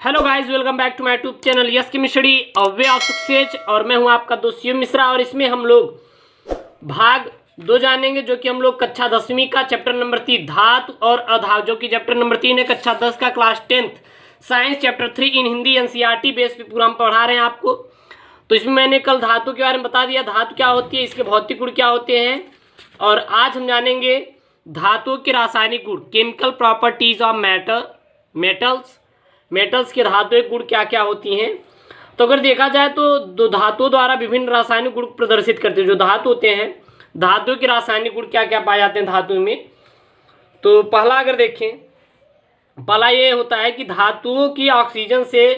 Hello guys, welcome back to my YouTube channel yes chemistry way of success. और मैं हूं आपका दोस्त शिव मिश्रा। और इसमें हम लोग भाग 2 जानेंगे, जो कि हम लोग कक्षा 10वीं का चैप्टर नंबर 3 धातु और अधातु, जो कि चैप्टर नंबर 3 है कक्षा 10 का क्लास 10th साइंस चैप्टर 3 इन हिंदी एनसीईआरटी बेस पे पूरा हम पढ़ा रहे हैं आपको। तो इसमें मैंने कल धातु के बारे में बता दिया, धातु क्या होती है, इसके भौतिक गुण क्या होते हैं। और आज हम जानेंगे धातुओं के रासायनिक गुण, केमिकल प्रॉपर्टीज ऑफ मेटल्स के धातुओं गुण क्या क्या होती हैं। तो अगर देखा जाए तो दो धातुओं द्वारा विभिन्न रासायनिक गुण प्रदर्शित करते हैं। जो धातु होते हैं, धातुओं के रासायनिक गुण क्या क्या पाए जाते हैं धातु में। तो पहला अगर देखें, पहला ये होता है कि धातुओं की ऑक्सीजन से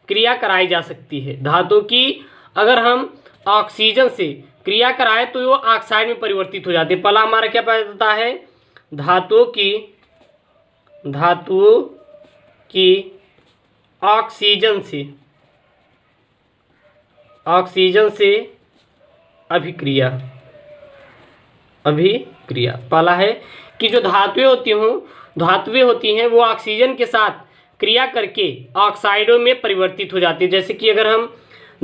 क्रिया कराई जा सकती है। धातु की अगर हम ऑक्सीजन से क्रिया कराएं तो वो ऑक्साइड में परिवर्तित हो जाती है। पहला हमारा क्या पाया जाता है, धातुओं की ऑक्सीजन से अभिक्रिया। पहला है कि जो धातुएं होती हैं वो ऑक्सीजन के साथ क्रिया करके ऑक्साइडों में परिवर्तित हो जाती है। जैसे कि अगर हम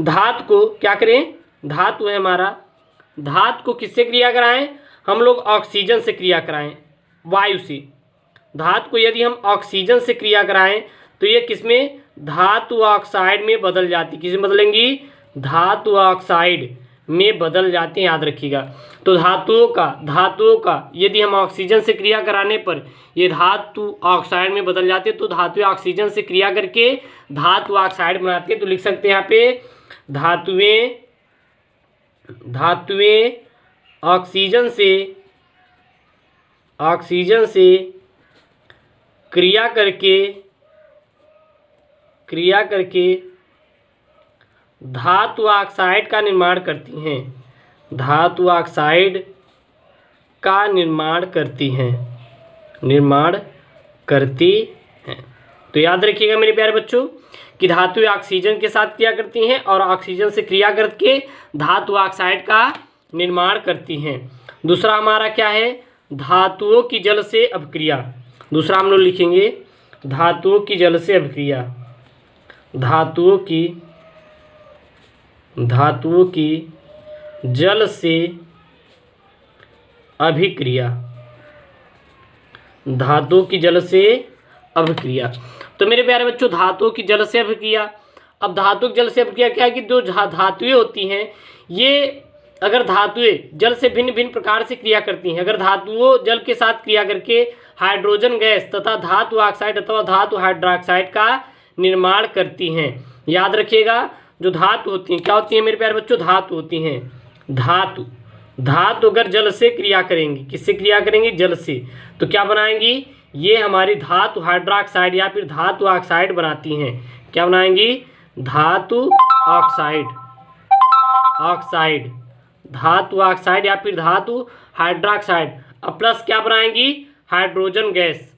धातु को क्या करें, धातु है हमारा, धातु को किससे क्रिया कराएं, हम लोग ऑक्सीजन से क्रिया कराएं, वायु से। धातु को यदि हम ऑक्सीजन से क्रिया कराएं तो ये किसमें, धातु ऑक्साइड में बदल जाती। किसमें बदलेंगी, धातु ऑक्साइड में बदल जाते हैं, याद रखिएगा। तो धातुओं का यदि हम ऑक्सीजन से क्रिया कराने पर ये धातु ऑक्साइड में बदल जाते हैं। तो धातुएं ऑक्सीजन से क्रिया करके धातु ऑक्साइड बनाती है। तो लिख सकते हैं यहाँ पे धातुएं ऑक्सीजन से क्रिया करके धातु ऑक्साइड का निर्माण करती हैं। धातु ऑक्साइड का निर्माण करती हैं। तो याद रखिएगा मेरे प्यारे बच्चों कि धातुएं ऑक्सीजन के साथ क्रिया करती हैं और ऑक्सीजन से क्रिया करके धातु ऑक्साइड का निर्माण करती हैं। दूसरा हमारा क्या है, धातुओं की जल से अभिक्रिया। दूसरा हम लोग लिखेंगे धातुओं की जल से अभिक्रिया। धातुओं की जल से अभिक्रिया। धातुओं की जल से अभिक्रिया। तो मेरे प्यारे बच्चों, धातुओं की जल से अभिक्रिया। अब धातु की जल से अभिक्रिया क्या है कि जो धातुएं होती हैं, ये अगर धातुएं जल से भिन्न भिन्न प्रकार से क्रिया करती हैं। अगर धातुओं जल के साथ क्रिया करके हाइड्रोजन गैस तथा धातु ऑक्साइड अथवा धातु हाइड्रोक्साइड का निर्माण करती हैं। याद रखिएगा, जो धातु होती हैं क्या होती हैं मेरे प्यारे बच्चों, धातु होती हैं। धातु अगर जल से क्रिया करेंगी, किससे क्रिया करेंगी, जल से, तो क्या बनाएंगी, ये हमारी धातु हाइड्रोक्साइड या फिर धातु ऑक्साइड बनाती हैं। क्या बनाएंगी, धातु ऑक्साइड धातु ऑक्साइड या फिर धातु हाइड्रोक्साइड। अब प्लस क्या बनाएंगी, हाइड्रोजन गैस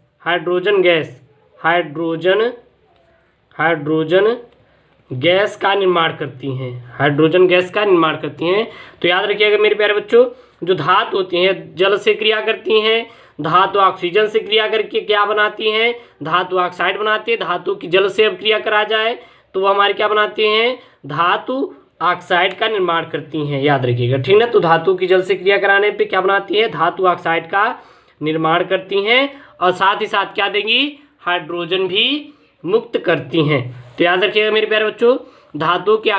का निर्माण करती हैं। तो याद रखिएगा मेरे प्यारे बच्चों, जो धातु होती हैं जल से क्रिया करती हैं, धातु ऑक्सीजन से क्रिया करके क्या बनाती हैं, धातु ऑक्साइड बनाती है। धातु की जल से अब क्रिया करा जाए तो वो हमारी क्या बनाती हैं, धातु ऑक्साइड का निर्माण करती हैं। याद रखिएगा, ठीक ना। तो धातु की जल से क्रिया कराने पे क्या बनाती है, धातु ऑक्साइड का निर्माण करती हैं और साथ ही साथ क्या देंगी, हाइड्रोजन भी मुक्त करती हैं। तो याद रखिएगा मेरे प्यारे बच्चों, धातु के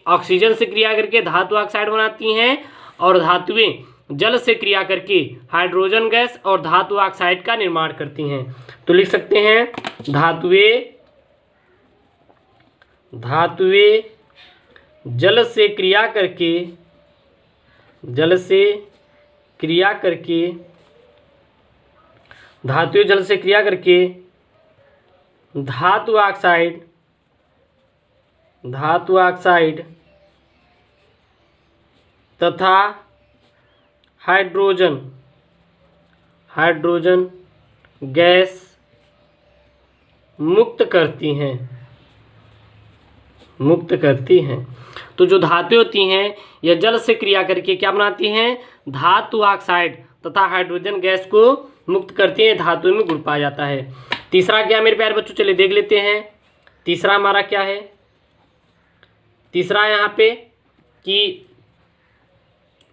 ऑक्सीजन से क्रिया करके धातु ऑक्साइड बनाती हैं और धातुएं जल से क्रिया करके हाइड्रोजन गैस और धातु ऑक्साइड का निर्माण करती हैं। तो लिख सकते हैं धातुएं जल से क्रिया करके धातु ऑक्साइड तथा हाइड्रोजन गैस मुक्त करती हैं। तो जो धातुएं होती हैं यह जल से क्रिया करके क्या बनाती हैं, धातु ऑक्साइड तथा हाइड्रोजन गैस को मुक्त करती हैं। धातु में गुण पाया जाता है। तीसरा क्या मेरे प्यारे बच्चों, चलिए देख लेते हैं। तीसरा हमारा क्या है, तीसरा यहाँ पे कि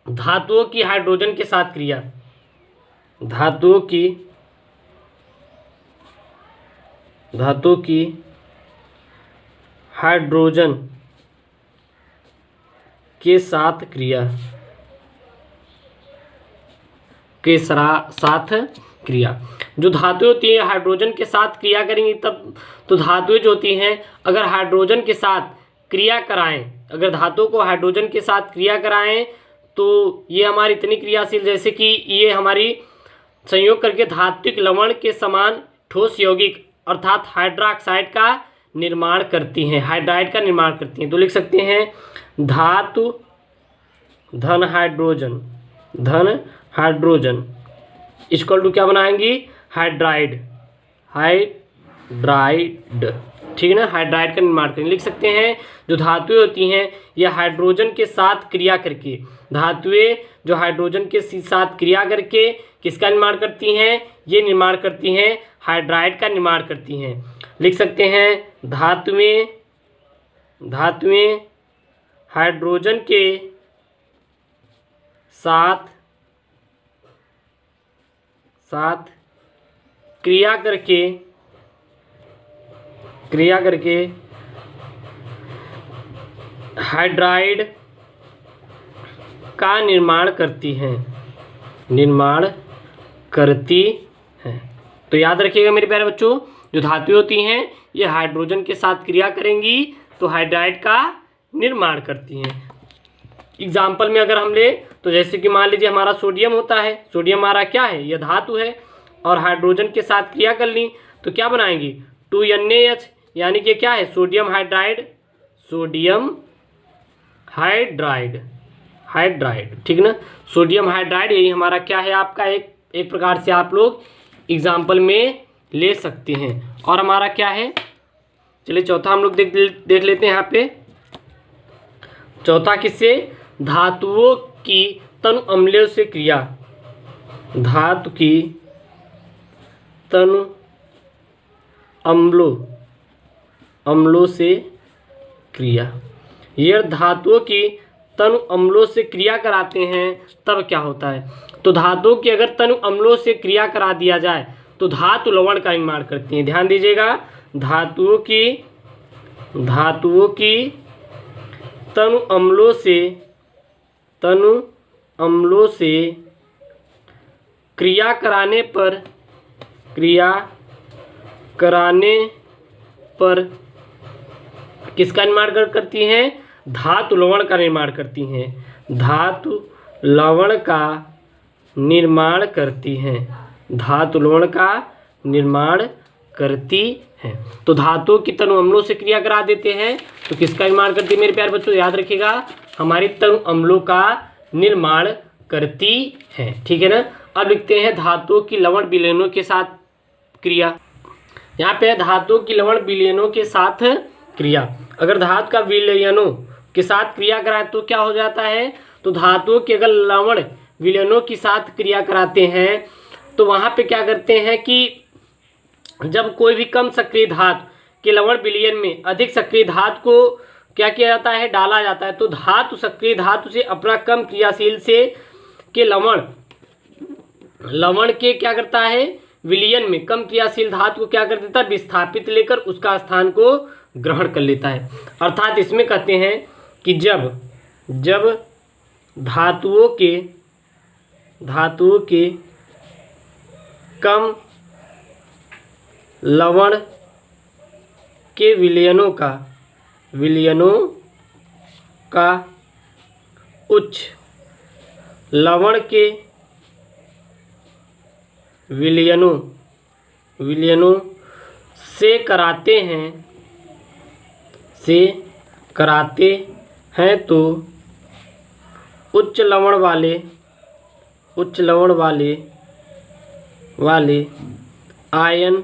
धातुओं की हाइड्रोजन के साथ क्रिया, धातुओं की हाइड्रोजन के साथ क्रिया, जो धातुएं होती हैं हाइड्रोजन के साथ क्रिया करेंगी तब, तो धातुएं जो होती हैं अगर हाइड्रोजन के साथ क्रिया कराएं, अगर धातुओं को हाइड्रोजन के साथ क्रिया कराएं तो ये हमारी इतनी क्रियाशील, जैसे कि ये हमारी संयोग करके धात्विक लवण के समान ठोस यौगिक अर्थात हाइड्रोक्साइड का निर्माण करती हैं, हाइड्राइड का निर्माण करती हैं। तो लिख सकते हैं धातु धन हाइड्रोजन इक्वल टू क्या बनाएंगी, हाइड्राइड, ठीक है ना, हाइड्राइड का निर्माण करेंगे। लिख सकते हैं जो धातुएं होती हैं ये हाइड्रोजन के साथ क्रिया करके, धातुएं जो हाइड्रोजन के साथ क्रिया करके किसका निर्माण करती हैं, ये निर्माण करती हैं हाइड्राइड का निर्माण करती हैं। लिख सकते हैं धातुएं हाइड्रोजन के साथ क्रिया करके हाइड्राइड का निर्माण करती हैं, तो याद रखिएगा मेरे प्यारे बच्चों, जो धातुएं होती हैं ये हाइड्रोजन के साथ क्रिया करेंगी तो हाइड्राइड का निर्माण करती हैं। एग्जाम्पल में अगर हम ले तो जैसे कि मान लीजिए हमारा सोडियम होता है, सोडियम हमारा क्या है, यह धातु है और हाइड्रोजन के साथ क्रिया कर ली तो क्या बनाएंगी 2NaH, यानी कि क्या है सोडियम हाइड्राइड, ठीक ना, सोडियम हाइड्राइड, यही हमारा क्या है आपका एक प्रकार से आप लोग एग्जाम्पल में ले सकते हैं। और हमारा क्या है, चलिए चौथा हम लोग देख लेते हैं यहाँ पे। चौथा किससे, धातुओं की तनु अम्लों से क्रिया, धातु की तनु अम्लों से क्रिया, ये धातुओं की तनु अम्लों से क्रिया कराते हैं तब क्या होता है, तो धातुओं की अगर तनु अम्लों से क्रिया करा दिया जाए तो धातु लवण का निर्माण करती हैं। ध्यान दीजिएगा, धातुओं की तनु अम्लों से क्रिया कराने पर किसका निर्माण करती हैं, धातु लवण का निर्माण करती हैं, धातु लवण का निर्माण करती हैं, धातु लवण का निर्माण करती हैं। तो धातुओं की तनु अम्लों से क्रिया करा देते हैं तो किसका निर्माण करती है मेरे प्यारे बच्चों, याद रखिएगा हमारी तनु अम्लों का निर्माण करती हैं, ठीक है ना। अब लिखते हैं धातुओं की लवण विलयनों के साथ क्रिया। यहाँ पे धातुओं की लवण विलयनों के साथ क्रिया, अगर धातु का विलयनों के साथ क्रिया कराए तो क्या हो जाता है, तो धातुओं के अगर लवण विलयनों के साथ क्रिया कराते हैं तो वहाँ पे क्या करते हैं कि जब कोई भी कम सक्रिय धातु के लवण विलयन में अधिक सक्रिय धातु को क्या किया जाता है, डाला जाता है, तो धातु सक्रिय धातु से अपना कम क्रियाशील से के लवण के क्या करता है, विलयन में कम क्रियाशील धातु को क्या कर देता है, विस्थापित लेकर उसका स्थान को ग्रहण कर लेता है। अर्थात इसमें कहते हैं कि जब धातुओं के कम लवण के विलयनों का उच्च लवण के विलयनों से कराते हैं तो उच्च लवण वाले आयन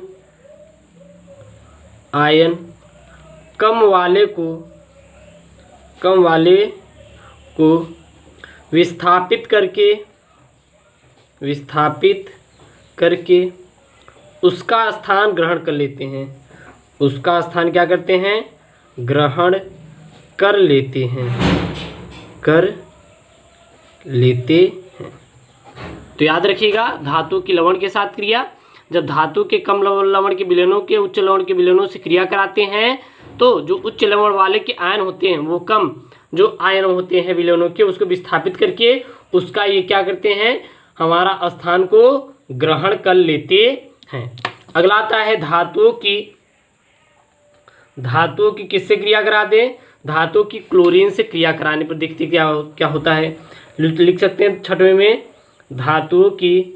कम वाले को विस्थापित करके उसका स्थान ग्रहण कर लेते हैं, उसका स्थान क्या करते हैं, ग्रहण कर लेते हैं, कर लेते हैं। तो याद रखिएगा, धातु की लवण के साथ क्रिया, जब धातु के कम लवण के विलयनों के उच्च लवण के विलयनों से क्रिया कराते हैं तो जो उच्च लवण वाले के आयन होते हैं वो कम जो आयन होते हैं विलयनों के उसको विस्थापित करके उसका ये क्या करते हैं, हमारा स्थान को ग्रहण कर लेते हैं। अगला आता है धातुओं की किससे क्रिया करा दें, धातु की क्लोरीन से क्रिया कराने पर देखते क्या होता है। लिख सकते हैं छठवें में, धातुओं की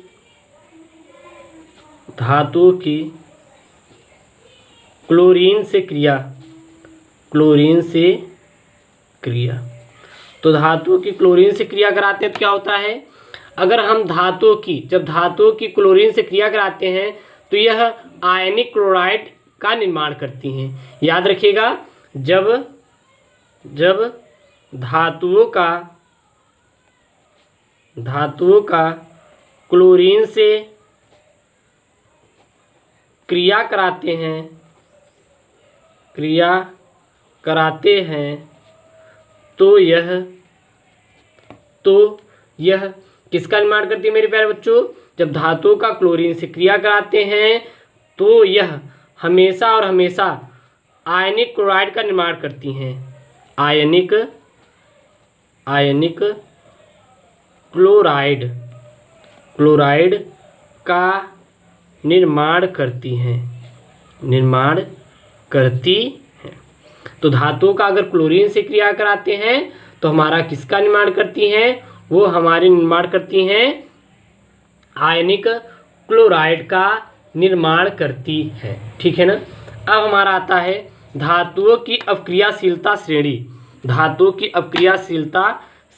क्लोरीन से क्रिया, तो धातुओं की क्लोरीन से क्रिया कराते हैं तो क्या होता है, अगर हम जब धातुओं की क्लोरीन से क्रिया कराते हैं तो यह आयनिक क्लोराइड का निर्माण करती हैं। याद रखिएगा, जब धातुओं का क्लोरीन से क्रिया कराते हैं तो यह किसका निर्माण करती है मेरे प्यारे बच्चों, जब धातुओं का क्लोरीन से क्रिया कराते हैं तो यह हमेशा और हमेशा आयनिक क्लोराइड का निर्माण करती हैं, आयनिक क्लोराइड का निर्माण करती हैं। तो धातुओं का अगर क्लोरीन से क्रिया कराते हैं तो हमारा किसका निर्माण करती हैं, वो हमारे निर्माण करती हैं आयनिक क्लोराइड का निर्माण करती है। ठीक है ना। अब हमारा आता है धातुओं की अपक्रियाशीलता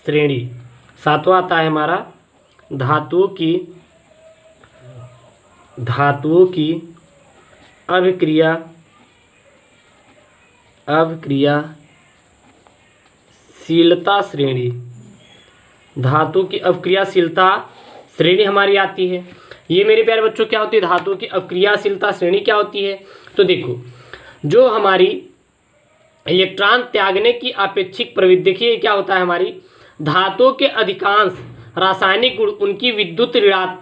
श्रेणी, सातवां आता है हमारा धातुओं की अवक्रियाशीलता श्रेणी, धातु की अवक्रियाशीलता श्रेणी हमारी आती है। ये मेरे प्यारे बच्चों क्या होती है, धातु की अवक्रियाशीलता श्रेणी क्या होती है, तो देखो जो हमारी इलेक्ट्रॉन त्यागने की अपेक्षिक प्रवृत्ति, देखिए क्या होता है, हमारी धातुओं के अधिकांश रासायनिक गुण उनकी विद्युत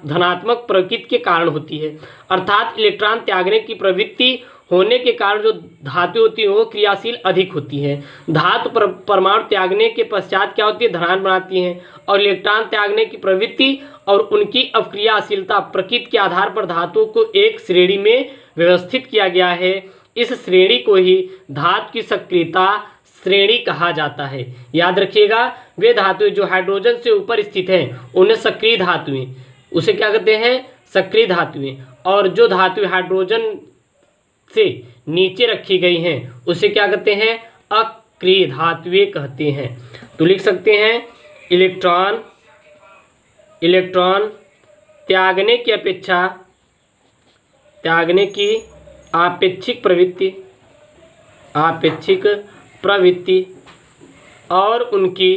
धनात्मक प्रकृति के कारण होती है, अर्थात इलेक्ट्रॉन त्यागने की प्रवृत्ति होने के कारण जो धातु होती है वो क्रियाशील अधिक होती है। धातु परमाणु त्यागने के पश्चात क्या होती है, धनात्मक बनाती हैं, और इलेक्ट्रॉन त्यागने की प्रवृत्ति और उनकी अवक्रियाशीलता प्रकृति के आधार पर धातुओं को एक श्रेणी में व्यवस्थित किया गया है। इस श्रेणी को ही धातु की सक्रियता श्रेणी कहा जाता है। याद रखिएगा, वे धातुएं जो हाइड्रोजन से ऊपर स्थित हैं उन्हें सक्रिय धातुएं, उसे क्या कहते हैं, सक्रिय धातुएं, और जो धातुएं हाइड्रोजन से नीचे रखी गई हैं उसे क्या कहते हैं, अक्रिय धातुएं कहते हैं। तो लिख सकते हैं इलेक्ट्रॉन त्यागने की आपेक्षिक प्रवृत्ति और उनकी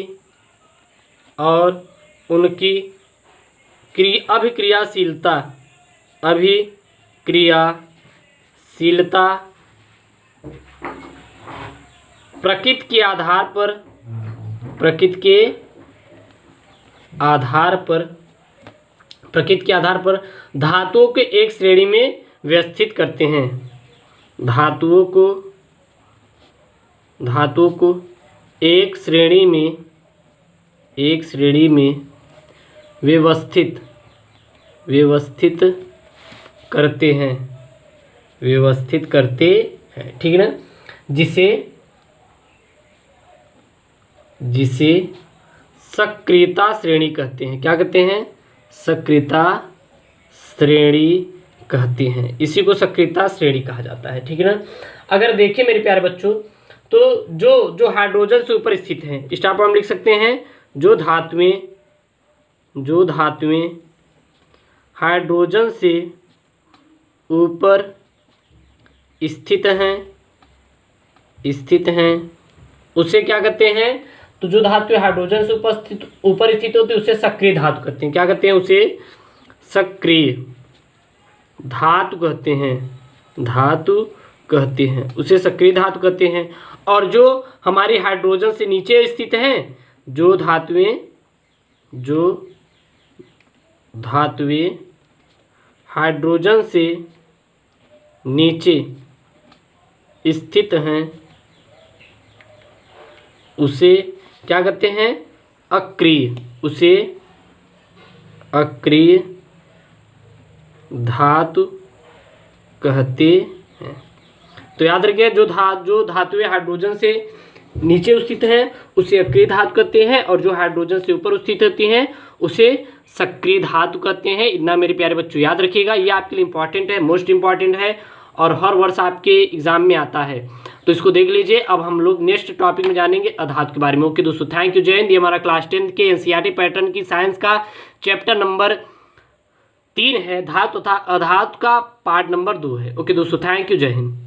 अभिक्रियाशीलता प्रकृति के आधार पर धातुओं के एक श्रेणी में व्यवस्थित करते हैं। धातुओं को एक श्रेणी में व्यवस्थित करते हैं, ठीक है ना, जिसे सक्रियता श्रेणी कहते हैं। क्या कहते हैं, सक्रियता श्रेणी कहते हैं, इसी को सक्रियता श्रेणी कहा जाता है। ठीक है ना। अगर देखिए मेरे प्यारे बच्चों, तो जो हाइड्रोजन से ऊपर स्थित हैं, इस टाइप हम लिख सकते हैं, जो धातुएं हाइड्रोजन से ऊपर स्थित हैं उसे क्या कहते हैं, तो जो धातु हाइड्रोजन से ऊपर स्थित होती है उसे सक्रिय धातु कहते हैं। क्या कहते हैं, उसे सक्रिय धातु कहते कहते हैं, उसे सक्रिय धातु कहते हैं। और जो हमारी हाइड्रोजन से नीचे स्थित हैं, जो धातुएं हाइड्रोजन से नीचे स्थित हैं, उसे क्या कहते हैं? अक्रिय, उसे अक्रिय धातु कहते हैं। तो याद रखिए, जो धातुएं हाइड्रोजन से नीचे स्थित हैं उसे अक्रिय धातु कहते हैं, और जो हाइड्रोजन से ऊपर स्थित होती हैं उसे सक्रिय धातु कहते हैं। इतना मेरे प्यारे बच्चों याद रखिएगा, ये आपके लिए इंपॉर्टेंट है, मोस्ट इंपॉर्टेंट है, और हर वर्ष आपके एग्जाम में आता है, तो इसको देख लीजिए। अब हम लोग नेक्स्ट टॉपिक में जानेंगे अधातु के बारे में। ओके दोस्तों, थैंक यू, जय हिंद। ये हमारा क्लास 10 के एनसीईआरटी पैटर्न की साइंस का चैप्टर नंबर 3 है, धातु तथा अधातु का पार्ट नंबर 2 है। ओके दोस्तों, थैंक यू, जय हिंद।